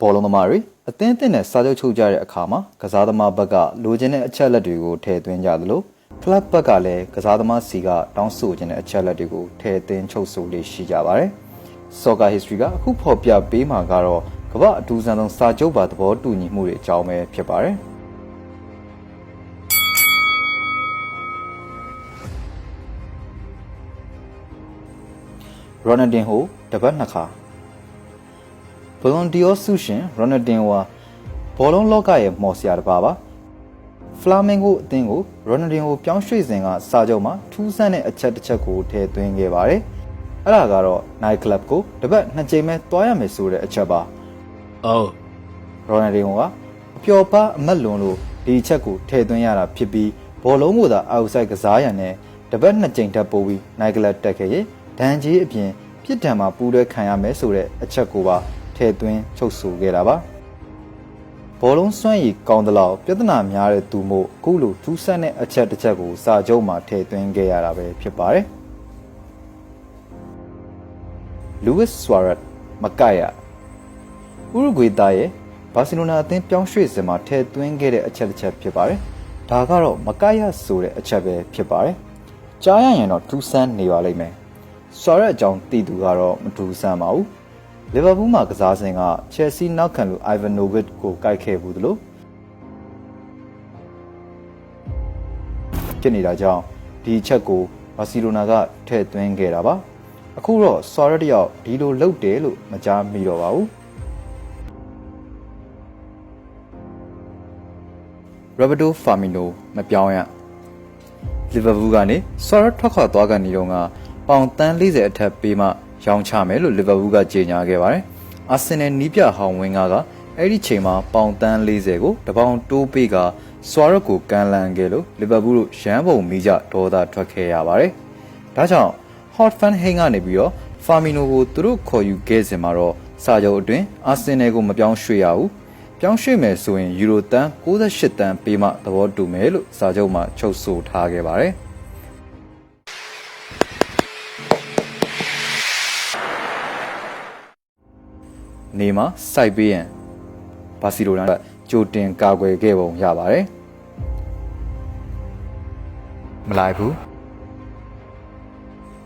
ဘောလုံးသမားတွေအသင်းအသင်းနဲ့စာချုပ်ချုပ်ကြတဲ့အခါမှာကစားသမားဘက်ကလိုချင်တဲ့အချက်လက်တွေကိုထည့်သွင်းကြသလို club ဘက်ကလည်းကစားသမားစီကတောင်းဆိုခြင်းတဲ့အချက်လက်တွေကိုထည့်သွင်းချုပ်ဆိုလေးရှိကြပါတယ်။ Soccer History ကအခုဖော်ပြပေးမှာကတော့ကမ္ဘာအထူးဆန်းဆုံးစာချုပ်ပါသဘောတူညီမှုတွေအကြောင်းပဲဖြစ်ပါတယ်။ Ronaldinho တပတ်နှစ်ခါဘလွန်ဒီယောဆုရှင် Ronaldinho ဟာဘောလုံးလောကရဲ့မော်စရာတစ်ပါးပါဖလာမင်ဂိုအသင်းကို Ronaldinho ပြောင်းရွှေ့စဉ်ကစာချုပ်မှာထူးဆန်းတဲ့အချက်တစ်ချက်ကိုထည့်သွင်းခဲ့ပါတယ်အဲ့ဒါကတော့ Night Club ကိုတပတ်နှစ်ကြိမ်ပဲတွားရမယ်ဆိုတဲ့အချက်ပါRonaldinho ကအပျော်ပါအမတ်လွန်လို့ဒီအချက်ကိုထည့်သွင်းရတာဖြစ်ပြီးဘောလုံးကိုသာ outside ကစားရန်နဲ့တပတ်နှစ်ကြိမ်တက်ပို့ပြီး Night Club တက်ခဲ့ရင်ဒဏ်ကြီးအပြင်ပြစ်ဒဏ်မှာပူးတွဲခံရမယ်ဆိုတဲ့အချက်ကိုပါထည့်သွင်းချုပ်ဆိုခဲ့တာပါဘောလုံးစွမ်းရည်ကောင်းသလောက်ပြဿနာများတဲ့သူမို့အခုလိုထူးဆန်းတဲ့အချက်တစ်ချက်ကိုစာချုပ်မှာထည့်သွင်းခဲ့ရတာပဲဖြစ်ပါတယ်Luis Suarez မကိုက်ရဥရုဂွေသားရဲ့ဘာစီလိုနာအသင်းပြောင်းရွှေ့စဉ်မှာထည့်သွင်းခဲ့တဲ့အချက်တစ်ချက်ဖြစ်ပါတယ်ဒါကတော့မကိုက်ရဆိုတဲ့အချက်ပဲဖြစ်ပါတယ်ကြားရရင်တော့ထူးဆန်းနေပါလိမ့်မယ်Suarezအကြောင်းသိသူကတော့မထူးဆန်းပါဘူးလီဗာပူးမှာကစားစဉ်ကချယ်ဆီနောက်ခံလူ Ivanovic ကိုကိုက်ခဲ့ဘူးသလိုဖြစ်နေတာကြောင့်ဒီအချက်ကိုဘာစီလိုနာကထည့်သွင်းခဲ့တာပါအခုတော့ Suarez တယောက်ဒီလိုလုပ်တယ်လို့မကြားမိတော့ပါဘူးRoberto Firmino မပြောင်းရလီဗာပူးကနေ Suarez ထွက်ခွာသွားကနေတော့ကပေါင်တန်း40အထက်ပေးမှရောင်းချမယ်လို့လီဗာပူးကကြေညာခဲ့ပါတယ်။အာဆင်နယ်နီးပြဟောင်းဝင်းကအဲ့ဒီချိန်မှာပေါင်တန်း40ကိုတပေါင်တိုးပေးကဆွာရက်ကိုကန်လန်ခဲ့လို့လီဗာပူးတို့ရန်ပုံမိကြဒေါသထွက်ခဲ့ရပါတယ်။ဒါကြောင့် Hot Fan Hang ကနေပြီးတော့ Firmino ကိုသူတို့ခေါ်ယူခဲ့စဉ်မှာတော့စာချုပ်အတွင်းအာဆင်နယ်ကိုမပြောင်းရွှေ့ရဘူး။ပြောင်းရွှေ့မယ်ဆိုရင်ယူရိုတန်68တန်ပေးမှသဘောတူမယ်လို့စာချုပ်မှာချုပ်ဆိုထားခဲ့ပါတယ်။နေမှာစိုက်ပေးရန်ဘာစီလိုနာကကြိုတင်ကာကွယ်ခဲ့ပုံရပါတယ်မလိုက်ဘူး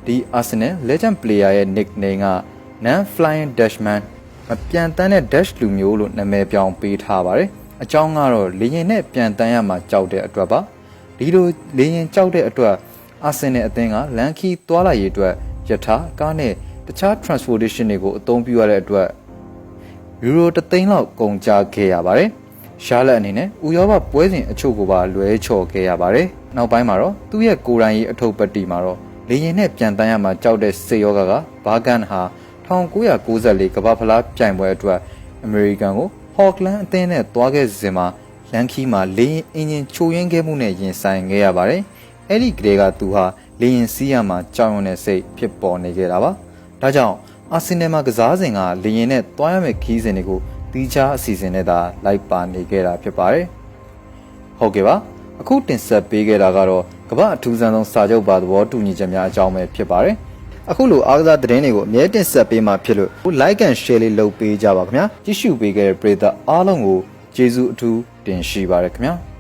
ဒီ Arsenal Legend Player ရဲ့ nickname က Non Flying Dutchman မပြန်တန်းတဲ့ Dutch လူမျိုးလို့နာမည်ပြောင်းပေးထားပါတယ်အကြောင်းကတော့လေရင်နဲ့ပြန်တန်းရမှာကြောက်တဲ့အတွက်ပါဒီလိုလေရင်ကြောက်တဲ့အတွက် Arsenal အသင်းကလန်ခီသွားလာရေးအတွက်ယထာကားနဲ့တခြား transportation တွေကိုအသုံးပြုရတဲ့အတွက်ယူရို3သိန်းလောက်ကုန်ကျခဲ့ရပါတယ်။ရှားလက်အနေနဲ့ဥရောပပွဲစဉ်အချို့ကိုပါလွဲချော်ခဲ့ရပါတယ်။နောက်ပိုင်းမှာတော့သူ့ရဲ့ကိုယ်တိုင်ရေးအထုပ်ပတ်တီမှာတော့လေရင်နဲ့ပြန်တန်းရမှာကြောက်တဲ့စေယောဂကဘာဂန်ဟာ1994ကမ္ဘာဖလားပြိုင်ပွဲအတွက်အမေရိကန်ကိုဟော့ကလန်အသင်းနဲ့တွားခဲ့စဉ်မှာလန်ခီမှာလေရင်အင်ဂျင်ချိုရင်းခဲ့မှုနဲ့ရင်ဆိုင်ခဲ့ရပါတယ်။အဲ့ဒီကလေးကသူဟာလေရင်စီးရမှာကြောက်ရွံ့တဲ့စိတ်ဖြစ်ပေါ်နေခဲ့တာပါ။ဒါကြောင့်အာဆင်နယ်မှာကစားစဉ်ကလေရင်နဲ့တွားရမယ့်ခီးစဉ်တွေကိုတီးခြားအစီအစဉ်နဲ့သာလိုက်ပါနေခဲ့တာဖြစ်ပါတယ်။ဟုတ်ကဲ့ပါအခုတင်ဆက်ပေးခဲ့တာကတော့ကမ္ဘာအထူးဆန်းဆုံးစာချုပ်ပါသဘောတူညီချက်များအကြောင်းပဲဖြစ်ပါတယ်။အခုလိုအားကစားသတင်းတွေကိုအမြဲတင်ဆက်ပေးမှာဖြစ်လို့ like and share လေးလုပ်ပေးကြပါခင်ဗျာ။ကြည့်ရှုပေးခဲ့တဲ့ပရိသတ်အားလုံးကိုကျေးဇူးအထူးတင်ရှိပါရခင်ဗျာ။